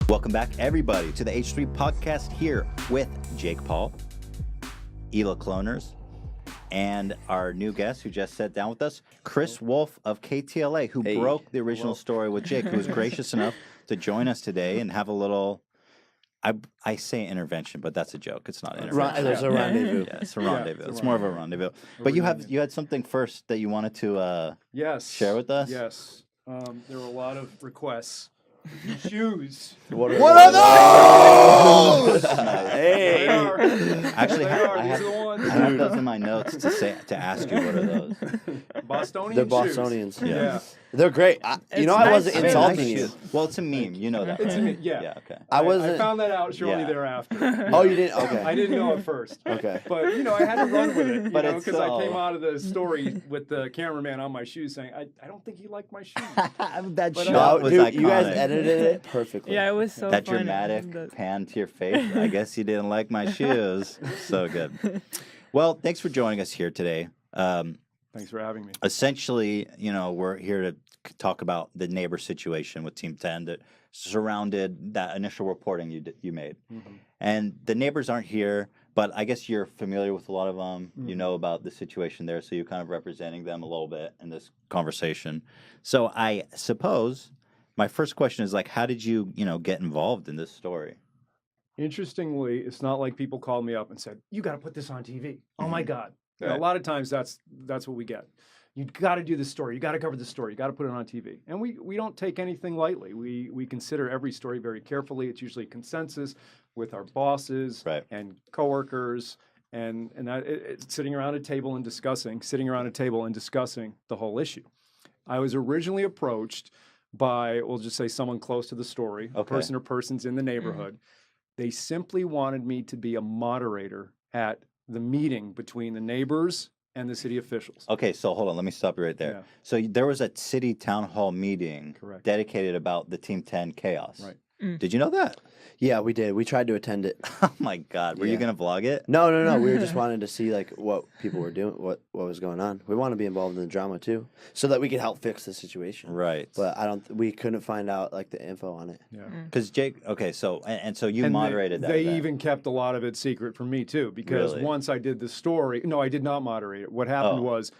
Welcome back, everybody, to the H3 podcast here with Jake Paul, Ela Cloners, and our new guest who just sat down with us, Chris Wolfe of KTLA, who broke the original story with Jake, who was gracious enough to join us today and have a little, I say intervention, but that's a joke. It's not intervention. There's a rendezvous. Yeah, it's a rendezvous. It's more of a rendezvous. But you had something first that you wanted to share with us? Yes. There were a lot of requests. Shoes. What are those? Hey. Actually, I These are the ones. have those in my notes to ask you what are those. Bostonian They're shoes. Bostonians. Yeah. They're great. I wasn't Nice insulting shoes. you. Well, it's a meme. You know that. It's right? yeah. Okay. I found that out shortly thereafter. Oh, you didn't? Okay. I didn't know at first. Okay. But, I had to run with it, But because I came out of the story with the cameraman on my shoes saying, I don't think he liked my shoes. That But, shot was dude, iconic. you guys edited it perfectly. Yeah, it was so That funny. dramatic pan to your face. I guess you didn't like my shoes. So good. Well, thanks for joining us here today. Thanks for having me. Essentially, we're here to talk about the neighbor situation with Team 10 that surrounded that initial reporting you made. Mm-hmm. And the neighbors aren't here, but I guess you're familiar with a lot of them. Mm-hmm. You know about the situation there, so you're kind of representing them a little bit in this conversation. So I suppose my first question is how did you, get involved in this story? Interestingly, it's not like people called me up and said, "You got to put this on TV." Oh my God! Right. A lot of times that's what we get. You got to do this story. You got to cover the story. You got to put it on TV. And we don't take anything lightly. We consider every story very carefully. It's usually a consensus with our bosses and coworkers, and it's sitting around a table and discussing the whole issue. I was originally approached by, we'll just say, someone close to the story, a person or persons in the neighborhood. They simply wanted me to be a moderator at the meeting between the neighbors and the city officials. Okay, so hold on, let me stop you right there. Yeah. So there was a city town hall meeting dedicated about the Team 10 chaos. Right. Did you know that? Yeah, we did. We tried to attend it. Oh my God, were you going to vlog it? No. We were just wanting to see what people were doing, what was going on. We want to be involved in the drama too, so that we could help fix the situation. Right. But we couldn't find out the info on it. Yeah. Because Jake, okay, so and so you moderated that. They event. even kept a lot of it secret from me too, because Really? once I did the story, no, I did not moderate it. What happened was,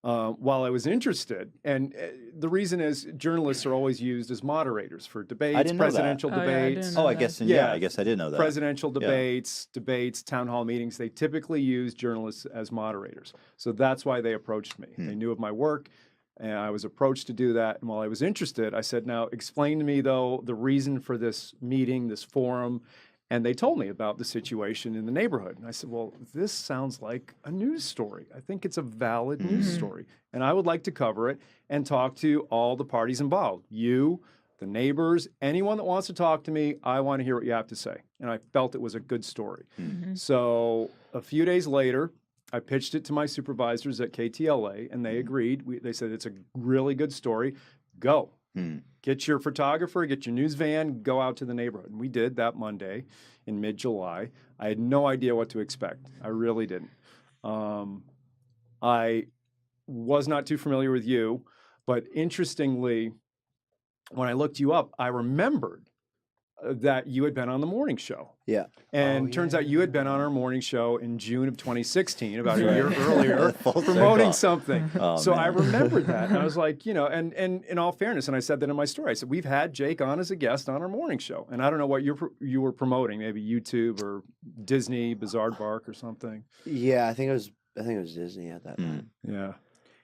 while I was interested, and the reason is journalists are always used as moderators for debates, didn't know that. presidential debates. I guess I guess I did know that. Presidential debates, town hall meetings, they typically use journalists as moderators. So that's why they approached me. They knew of my work, and I was approached to do that. And while I was interested, I said, now explain to me, though, the reason for this meeting, this forum. And they told me about the situation in the neighborhood. And I said, well, this sounds like a news story. I think it's a valid news story. And I would like to cover it and talk to all the parties involved. You, the neighbors, anyone that wants to talk to me, I want to hear what you have to say. And I felt it was a good story. So a few days later, I pitched it to my supervisors at KTLA, and they agreed. They said, it's a really good story. Go. Get your photographer, get your news van, go out to the neighborhood. And we did that Monday in mid-July. I had no idea what to expect. I really didn't. I was not too familiar with you, but interestingly, when I looked you up, I remembered that you had been on the morning show. Yeah. And turns out you had been on our morning show in June of 2016, about a year earlier, promoting something. So I remembered that. And I was like, and in all fairness, and I said that in my story, I said, we've had Jake on as a guest on our morning show. And I don't know what you were promoting, maybe YouTube or Disney, Bizarre Bark or something. Yeah, I think it was Disney at that time. Yeah.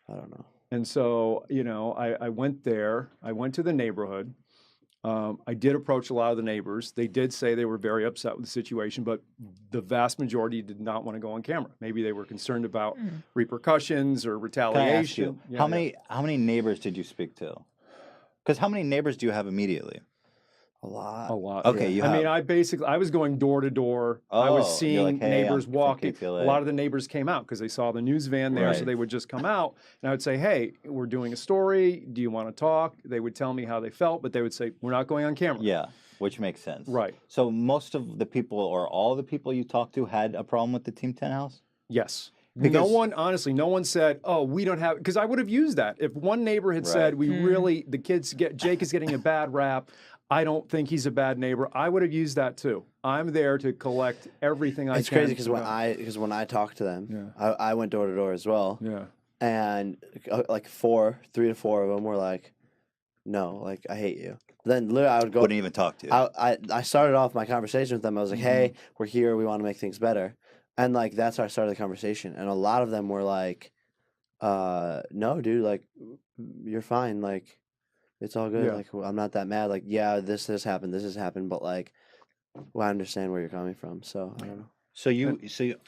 I don't know. And so, I went there. I went to the neighborhood. I did approach a lot of the neighbors. They did say they were very upset with the situation, but the vast majority did not want to go on camera. Maybe they were concerned about repercussions or retaliation. Can I ask you, how many neighbors did you speak to? Because how many neighbors do you have immediately? A lot. A lot. Okay, yeah. I was going door to door. I was seeing neighbors walking. A lot of the neighbors came out because they saw the news van there, so they would just come out. And I would say, hey, we're doing a story. Do you want to talk? They would tell me how they felt, but they would say, we're not going on camera. Yeah, which makes sense. Right. So most of the people or all the people you talked to had a problem with the Team 10 house? Yes. No one said, oh, we don't have, because I would have used that. If one neighbor had said, Jake is getting a bad rap, I don't think he's a bad neighbor. I would have used that too. I'm there to collect everything I It's can. crazy because when I talked to them, I went door to door as well. Yeah. And like 3 to 4 of them were like, "No, like I hate you." Then literally I would go. Wouldn't even talk to you. I started off my conversation with them. I was like, "Hey, we're here. We want to make things better," and like that's how I started the conversation. And a lot of them were like, "No, dude, like you're fine. Like it's all good. Yeah. Like I'm not that mad. Like yeah, this has happened, but like well, I understand where you're coming from. So I don't know." So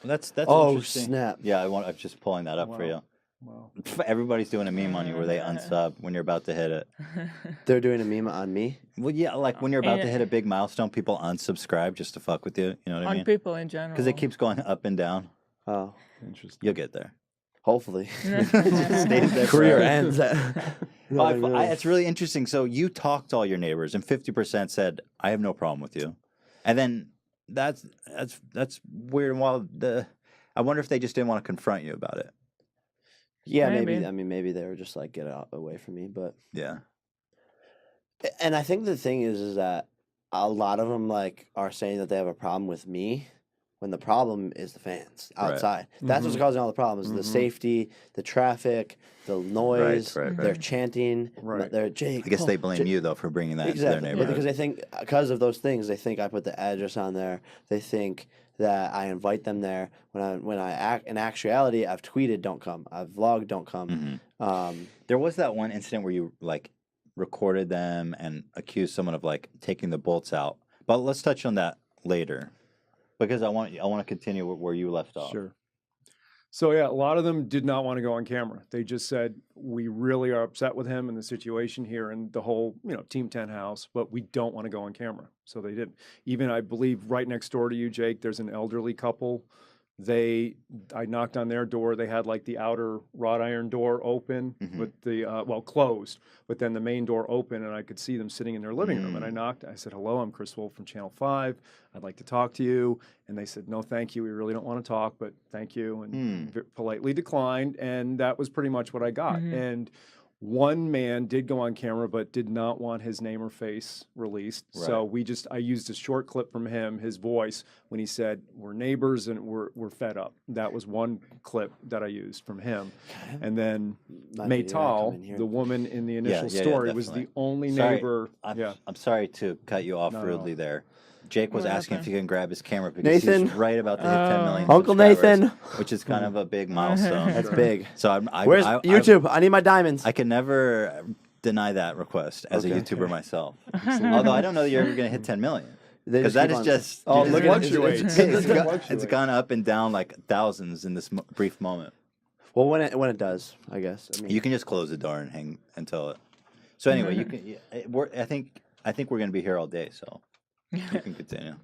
that's Oh interesting. snap! Yeah, I'm just pulling that up for you. Wow. Everybody's doing a meme on you where they unsub when you're about to hit it. They're doing a meme on me. Well, yeah, like when you're about to hit a big milestone, people unsubscribe just to fuck with you. You know what I On mean? people in general. Because it keeps going up and down. Oh, Interesting. You'll get there. hopefully. Stays there Career forever. ends. It's really interesting. So you talked to all your neighbors, and 50% said, "I have no problem with you," and then that's weird. And while I wonder if they just didn't want to confront you about it. Yeah, maybe. Maybe. I mean, maybe they were just like, get out away from me. But Yeah. and I think the thing is that a lot of them like are saying that they have a problem with me, when the problem is the fans Right. outside. That's what's causing all the problems: the safety, the traffic, the noise. right. They're chanting. Right. They're Jake. I guess they Paul, blame Jake." you though for bringing that to their Exactly, but neighborhood. because they think because of those things, they think I put the address on there. They think that I invite them there when I act. In actuality, I've tweeted, "Don't come." I've vlogged, "Don't come." There was that one incident where you like recorded them and accused someone of like taking the bolts out. But let's touch on that later because I want to continue where you left off. Sure. So yeah, a lot of them did not want to go on camera. They just said, we really are upset with him and the situation here and the whole, Team 10 house, but we don't want to go on camera. So they didn't. Even I believe right next door to you, Jake, there's an elderly couple. I knocked on their door. They had like the outer wrought iron door open with the, closed, but then the main door open and I could see them sitting in their living room. And I knocked, I said, "Hello, I'm Chris Wolfe from Channel 5. I'd like to talk to you." And they said, "No, thank you. We really don't want to talk, but thank you." And politely declined. And that was pretty much what I got. And one man did go on camera, but did not want his name or face released. Right. So I used a short clip from him, his voice, when he said, "We're neighbors and we're fed up." That was one clip that I used from him. And then Maytal, the woman in the initial story, was the only neighbor. I'm sorry to cut you off rudely there. Jake was What asking happened? if he can grab his camera because Nathan? he's right about to hit 10 million Uncle subscribers, Nathan. which is kind of a big milestone. That's big. So Where's YouTube? I need my diamonds. I can never deny that request as a Okay. YouTuber myself. Although I don't know that you're ever going to hit 10 million. They Because just that keep is on- just Oh, you look just- at it. it's gone up and down like thousands in this brief moment. Well, when it does, I guess. I mean, You can just close the door and hang until it. So anyway, you can. I think we're going to be here all day, so you can continue.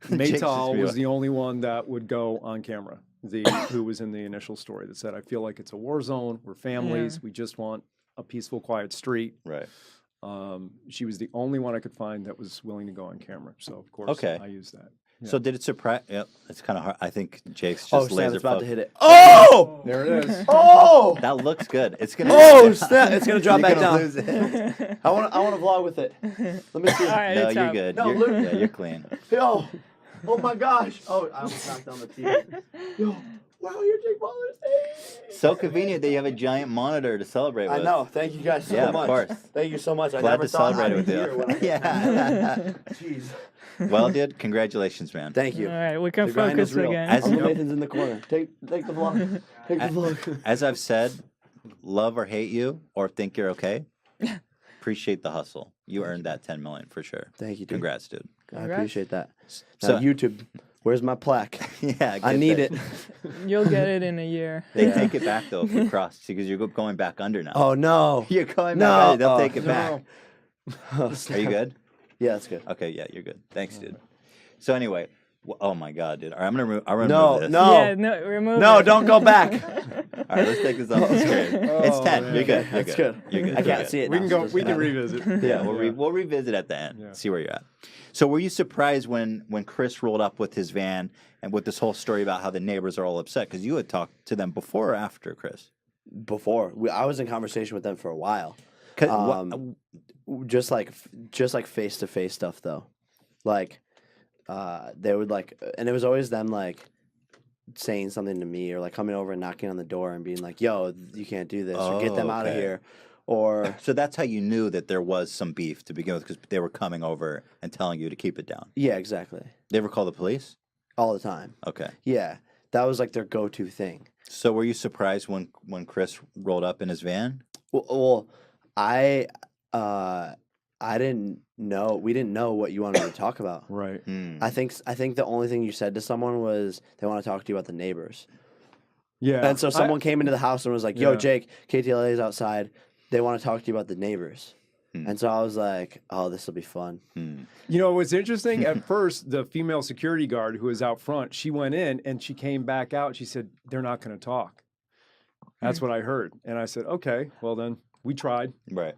Maytal was the only one that would go on camera. Who was in the initial story that said, "I feel like it's a war zone. We're families. We just want a peaceful, quiet street." Right. She was the only one I could find that was willing to go on camera. So of course, Okay. I used that. So did it surprise? Yep, it's kind of hard. I think Jake's oh just snap! laser It's about to focused. hit it. Oh! There it is. Oh! That looks good. It's gonna. Oh snap! It's gonna drop You're back gonna down. lose it. I want to vlog with it. Let me see. All right, No, it's you're up. good. No, You're, look. yeah, you're clean. Yo! Oh my gosh! Oh, I almost knocked down the TV. Yo! Wow, you're Jake Paul. So convenient that you have a giant monitor to celebrate with. I know. Thank you guys so Yeah, of much. course. Thank you so much. I Glad never to thought celebrate I'd with be you. here when I- Yeah. Jeez. Well, dude, congratulations, man. Thank you. All right, we can The grind focus is real. again. As Uncle you- Nathan's in the corner. Take the vlog. Take the vlog. As I've said, love or hate you or think you're okay. Appreciate the hustle. You earned that 10 million for sure. Thank you, dude. Congrats, dude. I Congrats. appreciate that. So- Now, YouTube, where's my plaque? Yeah, I get need that. it. You'll get it in a year. They take it back though if we cross because you're going back under now. Oh no. You're going back No. under. They'll Oh, take it back. Oh, Are you snap. good? Yeah, that's good. Okay, yeah, you're good. Thanks, dude. So anyway, oh my God, dude. All right, I'm gonna remove No, this. no. Yeah, no, remove No, it. don't go back. All right, let's take this off the screen. It's 10. man. You're good. You're That's good. good. You're good. I You're can't good. see it. We now, can so it go. doesn't We can matter. revisit. Yeah, we'll revisit at the end. Yeah. See where you're at. So, were you surprised when Chris rolled up with his van and with this whole story about how the neighbors are all upset? Because you had talked to them before or after, Chris? Before I was in conversation with them for a while, Just like face to face stuff though, like they would like, and it was always them like saying something to me or like coming over and knocking on the door and being like, "Yo, you can't do this," or "Get them out of okay. here," or So that's how you knew that there was some beef to begin with, because they were coming over and telling you to keep it down. yeah, exactly, They ever call the police? all the time. Okay. Yeah, that was like their go-to thing. So were you surprised when Chris rolled up in his van? Well, I didn't know. We didn't know what you wanted to talk about. Right. I think the only thing you said to someone was they want to talk to you about the neighbors. Yeah. And so someone came into the house and was like, "Yo, Yeah. Jake, KTLA is outside. They want to talk to you about the neighbors." And so I was like, "Oh, this will be fun." You know, what's interesting, at first, the female security guard who was out front, she went in and she came back out. She said, "They're not going to talk." That's what I heard. And I said, "Okay, well then, we tried." Right.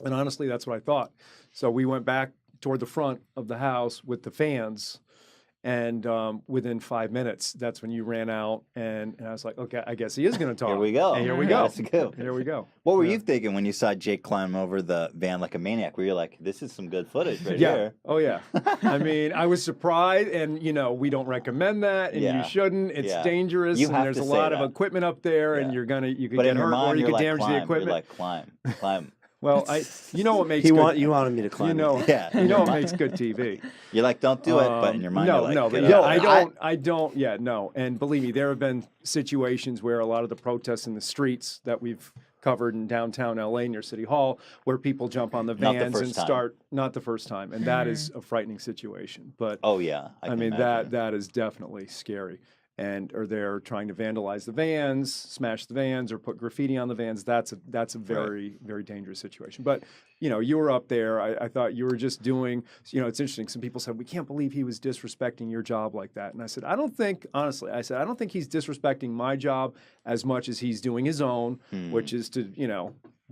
And honestly, that's what I thought. So we went back toward the front of the house with the fans. And within 5 minutes, that's when you ran out. And I was like, okay, I guess he is going to talk. Here we go. And here we go. Let's go. Here we go. What were you thinking when you saw Jake climb over the van like a maniac? Were you like, this is some good footage right Yeah. here? Oh, yeah. I mean, I was surprised. And, you know, we don't recommend that. And Yeah. you shouldn't. It's Yeah. dangerous. You and have there's to a say lot of that. equipment up there. And Yeah. you could But get in your hurt or mind, you you're could like, damage climb. the equipment. You're like, climb. Well, you know what makes You good, you wanted me to climb. you know, it. Yeah. you know what makes good TV. You're like, don't do it, but in your mind, no, you're like, no, get but yeah, up. I don't, yeah, no. And believe me, there have been situations where a lot of the protests in the streets that we've covered in downtown LA near City Hall, where people jump on the Not the vans first and time. start, not the first time, and that is a frightening situation. But Oh yeah. I can mean, imagine. that is definitely scary. And or they're trying to vandalize the vans, smash the vans, or put graffiti on the vans. That's a very, very dangerous situation. But you know, you were up there. I thought you were just doing. You know, it's interesting. Some people said we can't believe he was disrespecting your job like that. And I said, I don't think he's disrespecting my job as much as he's doing his own, which is to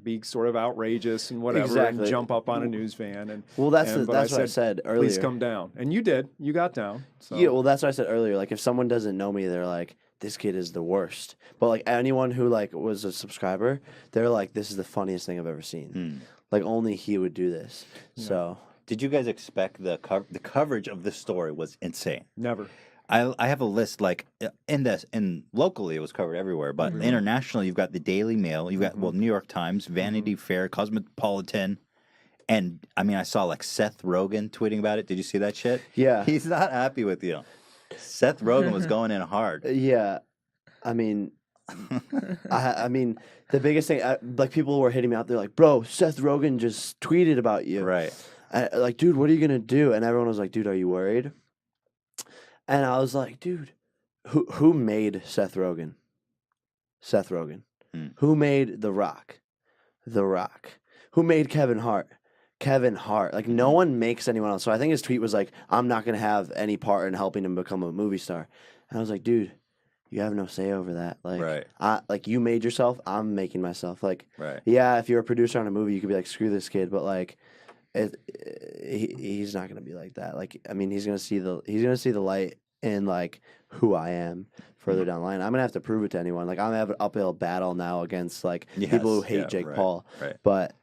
be sort of outrageous and whatever, and Exactly. jump up on a news van. And Well, that's but what I said earlier. Please come down, and you did. You got down. So. Yeah, well, that's what I said earlier. Like, if someone doesn't know me, they're like, "This kid is the worst." But like anyone who like was a subscriber, they're like, "This is the funniest thing I've ever seen." Like, only he would do this. So Did you guys expect the coverage of this story was insane? Never. I have a list like in locally it was covered everywhere, but internationally you've got the Daily Mail, you've got New York Times, Vanity Fair, Cosmopolitan, and I mean I saw like Seth Rogen tweeting about it. Did you see that shit? Yeah. He's not happy with you. Seth Rogen was going in hard. yeah, I mean, I mean, the biggest thing, like people were hitting me out. They're like, "Bro, Seth Rogen just tweeted about you." Right. Like, dude, what are you gonna do? And everyone was like, "Dude, are you worried?" And I was like, "Dude, who made Seth Rogen? Seth Rogen. Who made The Rock? The Rock. Who made Kevin Hart? Kevin Hart. Like, no one makes anyone else." So I think his tweet was like, "I'm not gonna have any part in helping him become a movie star." And I was like, "Dude, you have no say over that. Like, Right. like you made yourself. I'm making myself. Like, Right. yeah, if you're a producer on a movie, you could be like, screw this kid, but like." He's not gonna be like that. Like, I mean, he's gonna see the light in like who I am further down the line. I'm gonna have to prove it to anyone. Like, I'm gonna have an uphill battle now against like people who hate Jake Paul. Right. But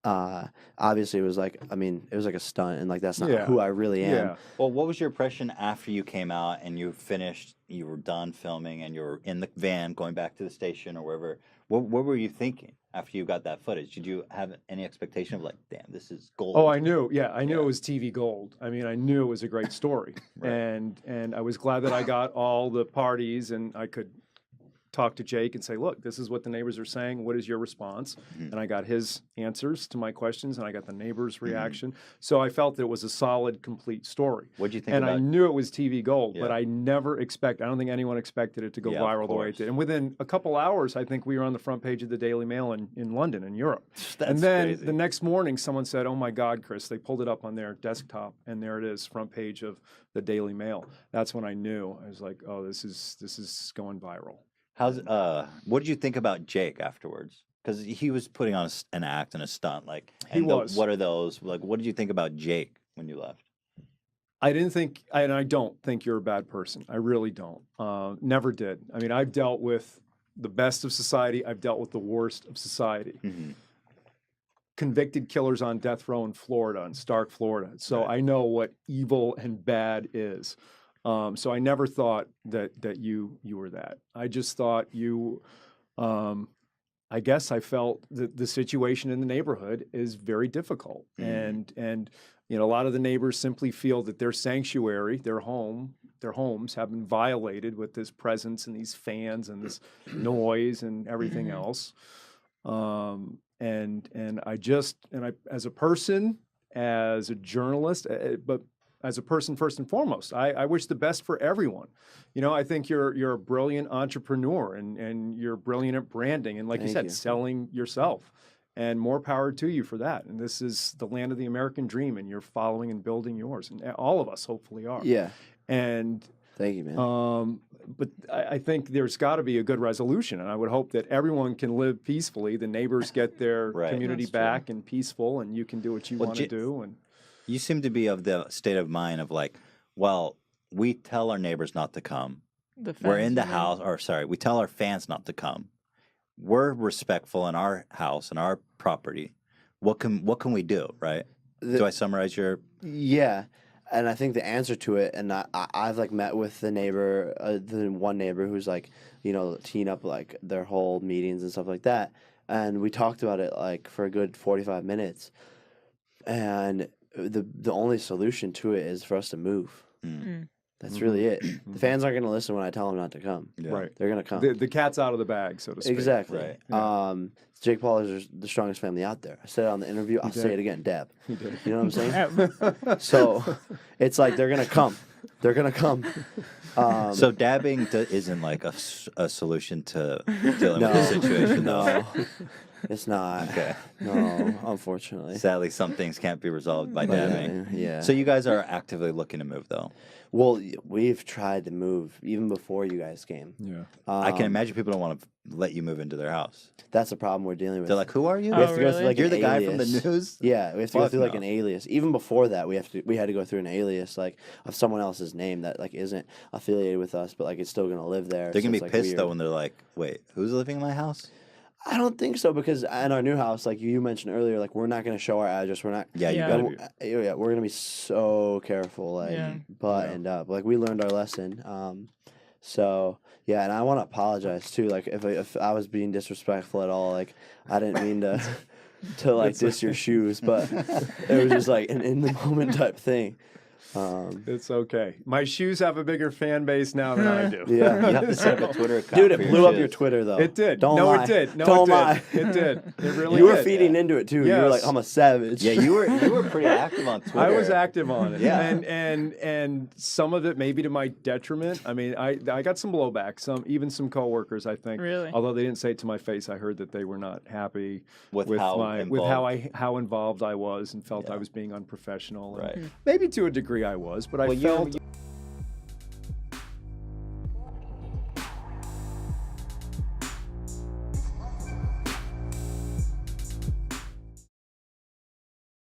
obviously, it was like, I mean, it was like a stunt, and like that's not Yeah. who I really am. Yeah. Well, what was your impression after you came out and you finished, you were done filming and you were in the van going back to the station or wherever? What were you thinking after you got that footage? Did you have any expectation of like, damn, this is gold? Oh, I knew. Yeah, I knew it was TV gold. I mean, I knew it was a great story, Right. and I was glad that I got all the parties and I could talk to Jake and say, "Look, this is what the neighbors are saying. What is your response?" And I got his answers to my questions, and I got the neighbors' reaction. So I felt that it was a solid, complete story. What'd you think And about? I knew it was TV gold, but Yeah. I never I don't think anyone expected it to go Yeah, of viral the way it course. did. And within a couple hours, I think we were on the front page of the Daily Mail in London, in Europe. That's And then crazy. the next morning, someone said, "Oh my God, Chris!" They pulled it up on their desktop, and there it is, front page of the Daily Mail. That's when I knew. I was like, "Oh, this is going viral." What did you think about Jake afterwards? Because he was putting on an act and a stunt, like He was. What are those? Like, what did you think about Jake when you left? I didn't think, and I don't think you're a bad person. I really don't. Never did. I mean, I've dealt with the best of society. I've dealt with the worst of society. convicted killers on death row in Florida, in Stark, Florida. So I know what evil and bad is. So I never thought that you were that. I just thought you. I guess I felt that the situation in the neighborhood is very difficult, and you know, a lot of the neighbors simply feel that their sanctuary, their homes have been violated with this presence and these fans and this noise and everything else. And I, as a person, as a journalist, but as a person first and foremost, I wish the best for everyone. You know, I think you're a brilliant entrepreneur and you're brilliant at branding and, like you said, selling yourself. And more power to you for that. And this is the land of the American dream, and you're following and building yours, and all of us hopefully are. Yeah. And thank you, man. But I think there's got to be a good resolution, and I would hope that everyone can live peacefully. The neighbors get their community back and peaceful, and you can do what you want to do. And you seem to be of the state of mind of like, well, we tell our neighbors not to come. We're in the house, or sorry, we tell our fans not to come. We're respectful in our house and our property. What can we do, right? Do I summarize your? Yeah, and I think the answer to it, and I've like met with the neighbor, the one neighbor who's like, you know, teeing up like their whole meetings and stuff like that, and we talked about it like for a good 45 minutes, and the only solution to it is for us to move. That's really it. The fans aren't going to listen when I tell them not to come. Yeah. Right. They're going to come. The cat's out of the bag, so to speak. Exactly. Right. Yeah. Jake Paul is the strongest family out there. I said it on the interview. I'll say it again, Deb. He did. You know what I'm saying? So it's like they're going to come. They're going to come. So dabbing isn't like a solution to dealing with the situation, though. No, it's not. Okay. No, unfortunately. Sadly, some things can't be resolved by dabbing. Yeah. So you guys are actively looking to move, though. Well, we've tried to move even before you guys came. Yeah. I can imagine people don't want to let you move into their house. That's the problem we're dealing with. They're like, "Who are you?" We have to go through like You're an the guy from the alias. news. Yeah, we have to go Fuck through like no. an alias. Even before that, we had to go through an alias like of someone else's name that like isn't affiliated with us, but like it's still gonna live there. They're so gonna it's, be like, pissed weird. though when they're like, "Wait, who's living in my house?" I don't think so because in our new house, like you mentioned earlier, like we're not gonna show our address. We're not. Yeah, you Yeah. gotta be. Yeah, we're gonna be so careful, like buttoned up. Like we learned our lesson. So yeah, and I want to apologize too. Like if I was being disrespectful at all, like I didn't mean to like diss your shoes, but it was just like an in the moment type thing. It's okay. My shoes have a bigger fan base now than I do. Yeah. You have to set up a Twitter account. Dude, for it blew up shoes. your Twitter though. It did. Don't no, lie. it did. No, Don't it lie. did. It did. It really You were did. feeding into it too. You were like, Yes. I'm a savage. Yeah, you were pretty active on Twitter. I was active on it. Yeah. And some of it maybe to my detriment. I mean, I got some blowback, even some coworkers, I think. Really? Although they didn't say it to my face, I heard that they were not happy With how involved I was and felt I was being unprofessional. And Right. maybe to a degree I was, but I Well, felt